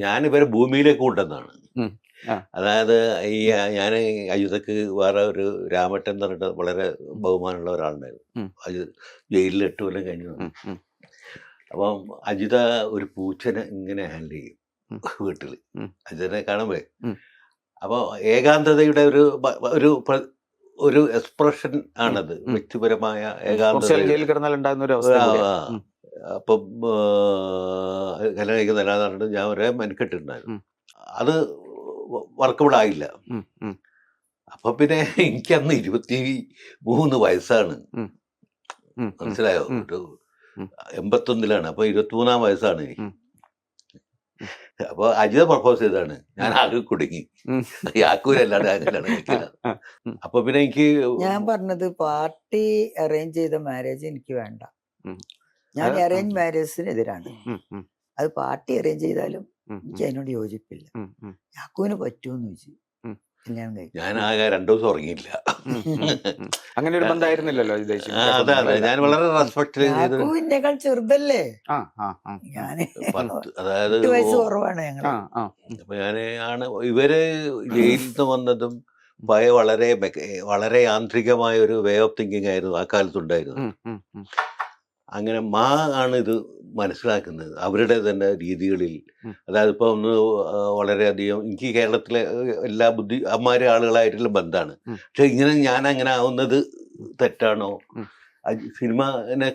ഞാനിവരെ ഭൂമിയിലേക്ക് കൊണ്ടുവന്നാണ്. ഉം. ആ. അതായത് ഈ ഞാൻ അജിതക്ക് വേറെ ഒരു രാമേട്ടൻ എന്ന് പറഞ്ഞിട്ട് വളരെ ബഹുമാനമുള്ള ഒരാളുണ്ടായിരുന്നു. ഉം. അജിത് ജയിലിൽ 8 കൊല്ലം കഴിഞ്ഞു വന്നു. ഉം. അപ്പം അജിത ഒരു പൂച്ചനെ ഇങ്ങനെ ഹാൻഡിൽ ചെയ്യും വീട്ടിൽ. ഉം. അജിതനെ കാണുമ്പോ ഉം. അപ്പോൾ ഏകാന്തതയുടെ ഒരു എക്സ്പ്രഷൻ ആണത്. വ്യക്തിപരമായ ഏകാന്തത. ജയിലിൽ കിടന്നാൽ ഉണ്ടാകുന്ന ഒരു അവസ്ഥ കൂടിയാ. അപ്പം കല്യാണം കഴിക്കുന്നതല്ലാതെ പറഞ്ഞിട്ട് ഞാൻ ഒരേ മെനക്കെട്ടിട്ടുണ്ടായിരുന്നു. അത് വർക്കബിൾ ആയില്ല. അപ്പൊ പിന്നെ എനിക്കന്ന് 23 വയസ്സാണ്. മനസ്സിലായോ? ഒരു 81-ലാണ്. അപ്പൊ 23-ാം വയസ്സാണ് എനിക്ക്. അപ്പൊ അജിത പ്രപ്പോസ് ചെയ്താണ്. ഞാൻ ആകെ കുടുങ്ങി. യാക്കൂരല്ലാണ്ട് കല്യാണം കഴിക്കില്ല. അപ്പൊ പിന്നെ എനിക്ക് ഞാൻ പറഞ്ഞത് പാർട്ടി അറേഞ്ച് ചെയ്ത മാരേജ് എനിക്ക് വേണ്ട. ഞാൻ അറേഞ്ച് മാരേജിനെതിരാണ്. അത് പാർട്ടി അറേഞ്ച് ചെയ്താലും എനിക്ക് അതിനോട് യോജിപ്പില്ല. യാക്കൂവിന് പറ്റൂന്ന് ചോദിച്ചു കല്യാണം കഴിക്കും. ഞാൻ ആകെ 2 ദിവസം ഉറങ്ങിയില്ല. അങ്ങനെ ഒരു ബന്ധമായിരുന്നില്ലല്ലോ. അതെ അതെ, ഞാൻ വളരെ റെസ്പെക്ട് ചെയ്ത്. യാക്കൂവിനേക്കാൾ ചെറുതല്ലേ ഞാന്. അതായത് 8 വയസ്സ് കുറവാണ് ഞങ്ങൾ. അപ്പൊ ഞാന് ഇവര് ജയിലിൽ നിന്ന് വന്നതും വളരെ യാന്ത്രികമായ ഒരു വേ ഓഫ് തിങ്കിങ് ആയിരുന്നു ആ കാലത്തുണ്ടായിരുന്നു. അങ്ങനെ ആണ് ഇത് മനസ്സിലാക്കുന്നത് അവരുടെ തന്നെ രീതികളിൽ. അതായത് ഇപ്പൊ ഒന്ന് വളരെയധികം എനിക്ക് കേരളത്തിലെ എല്ലാ ആളുകളായിട്ടുള്ള ബന്ധമാണ്. പക്ഷെ ഇങ്ങനെ ഞാൻ അങ്ങനെ ആവുന്നത് തെറ്റാണോ? സിനിമയെ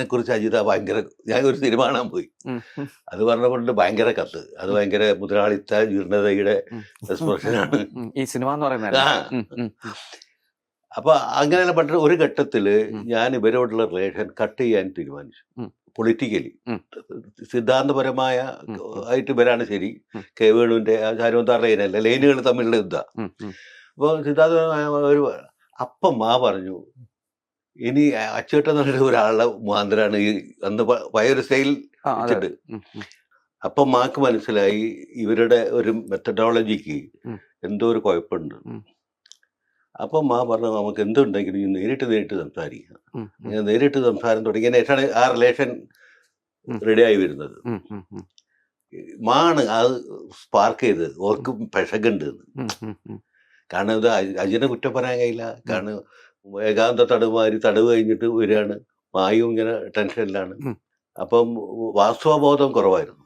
കുറിച്ച് അജിത ഭയങ്കര, ഞാൻ ഒരു സിനിമ കാണാൻ പോയി, അത് പറഞ്ഞപ്പോൾ ഭയങ്കര കത്ത്, അത് ഭയങ്കര മുതലാളിത്ത ജീർണതയുടെ എക്സ്പ്രഷനാണ് ഈ സിനിമ എന്ന് പറയുന്നത്. അപ്പൊ അങ്ങനെ പറഞ്ഞ ഒരു ഘട്ടത്തില് ഞാൻ ഇവരോടുള്ള റിലേഷൻ കട്ട് ചെയ്യാൻ തീരുമാനിച്ചു. പൊളിറ്റിക്കലി സിദ്ധാന്തപരമായ ആയിട്ട് ഇവരാണ് ശരി. കെ വേണുവിന്റെ ശാരോന്താർ ലൈനല്ല, ലൈനുകൾ തമ്മിലുള്ള യുദ്ധ. അപ്പൊ സിദ്ധാന്തപരമായ അപ്പം പറഞ്ഞു, ഇനി അച്ചേട്ടൻ പറഞ്ഞിട്ട് ഒരാളുടെ മുഖാന്തരാണ് ഈ അന്ന് പഴയൊരു സ്റ്റൈൽ വെച്ചിട്ട്. അപ്പം മാക്ക് മനസ്സിലായി ഇവരുടെ ഒരു മെത്തഡോളജിക്ക് എന്തോ ഒരു കുഴപ്പമുണ്ട്. അപ്പം പറഞ്ഞു നമുക്ക് എന്തുണ്ടെങ്കിലും നേരിട്ട് സംസാരിക്കാം. ഞാൻ നേരിട്ട് സംസാരം തുടങ്ങിയ ശേഷമാണ് ആ റിലേഷൻ റെഡി ആയി വരുന്നത്. ആണ് അത് സ്പാർക്ക് ചെയ്തത്. ഓർക്കും പെശകുണ്ട്. കാരണം ഇത് അജിനെ കുറ്റം പറയാൻ കഴിയില്ല. കാരണം ഏകാന്ത തടവ് കഴിഞ്ഞിട്ട് വരികയാണ്. മായും ഇങ്ങനെ ടെൻഷനിലാണ്. അപ്പം വാസ്തവബോധം കുറവായിരുന്നു.